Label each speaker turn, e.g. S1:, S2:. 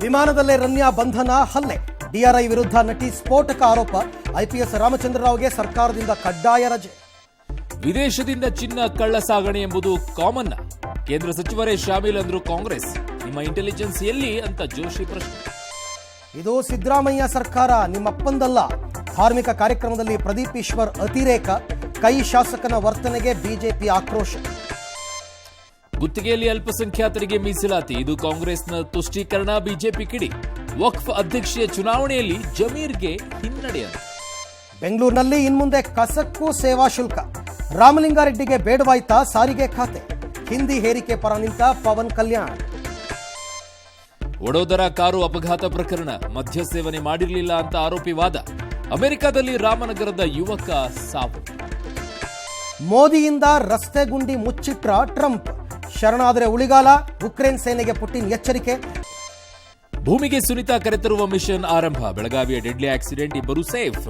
S1: ವಿಮಾನದಲ್ಲೇ ರಮ್ಯಾ ಬಂಧನ, ಹಲ್ಲೆ. ಡಿಆರ್ಐ ವಿರುದ್ಧ ನಟಿ ಸ್ಫೋಟಕ ಆರೋಪ. ಐಪಿಎಸ್ ರಾಮಚಂದ್ರರಾವ್ಗೆ ಸರ್ಕಾರದಿಂದ ಕಡ್ಡಾಯ ರಜೆ.
S2: ವಿದೇಶದಿಂದ ಚಿನ್ನ ಕಳ್ಳ ಸಾಗಣೆ ಎಂಬುದು ಕಾಮನ್. ಕೇಂದ್ರ ಸಚಿವರೇ ಶಾಮೀಲ್ ಅಂದ್ರು ಕಾಂಗ್ರೆಸ್. ನಿಮ್ಮ ಇಂಟೆಲಿಜೆನ್ಸ್ ಎಲ್ಲಿ ಅಂತ ಜೋಶಿ ಪ್ರಶ್ನೆ.
S1: ಇದು ಸಿದ್ದರಾಮಯ್ಯ ಸರ್ಕಾರ, ನಿಮ್ಮಪ್ಪಂದಲ್ಲ. ಧಾರ್ಮಿಕ ಕಾರ್ಯಕ್ರಮದಲ್ಲಿ ಪ್ರದೀಪ್ ಈಶ್ವರ್ ಅತಿರೇಕ. ಕೈ ಶಾಸಕನ ವರ್ತನೆಗೆ ಬಿಜೆಪಿ ಆಕ್ರೋಶ.
S2: ಗುತ್ತಿಗೆಯಲ್ಲಿ ಅಲ್ಪಸಂಖ್ಯಾತರಿಗೆ ಮೀಸಲಾತಿ, ಇದು ಕಾಂಗ್ರೆಸ್ನ ತುಷ್ಟೀಕರಣ, ಬಿಜೆಪಿ ಕಿಡಿ. ವಕ್ಫ್ ಅಧ್ಯಕ್ಷೀಯ ಚುನಾವಣೆಯಲ್ಲಿ ಜಮೀರ್ಗೆ ಹಿನ್ನಡೆ.
S1: ಬೆಂಗಳೂರಿನಲ್ಲಿ ಇನ್ಮುಂದೆ ಕಸಕ್ಕೂ ಸೇವಾ ಶುಲ್ಕ. ರಾಮಲಿಂಗಾರೆಡ್ಡಿಗೆ ಬೇಡವಾಯ್ತಾ ಸಾರಿಗೆ ಖಾತೆ. ಹಿಂದಿ ಹೇರಿಕೆ ಪರ ನಿಂತ ಪವನ್ ಕಲ್ಯಾಣ್.
S2: ವಡೋದರ ಕಾರು ಅಪಘಾತ ಪ್ರಕರಣ, ಮದ್ಯ ಸೇವನೆ ಮಾಡಿರಲಿಲ್ಲ ಅಂತ ಆರೋಪಿ ವಾದ. ಅಮೆರಿಕದಲ್ಲಿ ರಾಮನಗರದ ಯುವಕ ಸಾವು.
S1: ಮೋದಿಯಿಂದ ರಸ್ತೆ ಗುಂಡಿ ಮುಚ್ಚಿಟ್ರ ಟ್ರಂಪ್. ಶರಣಾದರೆ ಉಳಿಗಾಲ, ಉಕ್ರೇನ್ ಸೇನೆಗೆ ಪುಟಿನ್ ಎಚ್ಚರಿಕೆ.
S2: ಭೂಮಿಗೆ ಸುನಿತಾ ಕರೆತರುವ ಮಿಷನ್ ಆರಂಭ. ಬೆಳಗಾವಿಯ ಡೆಡ್ಲಿ ಆಕ್ಸಿಡೆಂಟ್, ಇಬ್ಬರು ಸೇಫ್.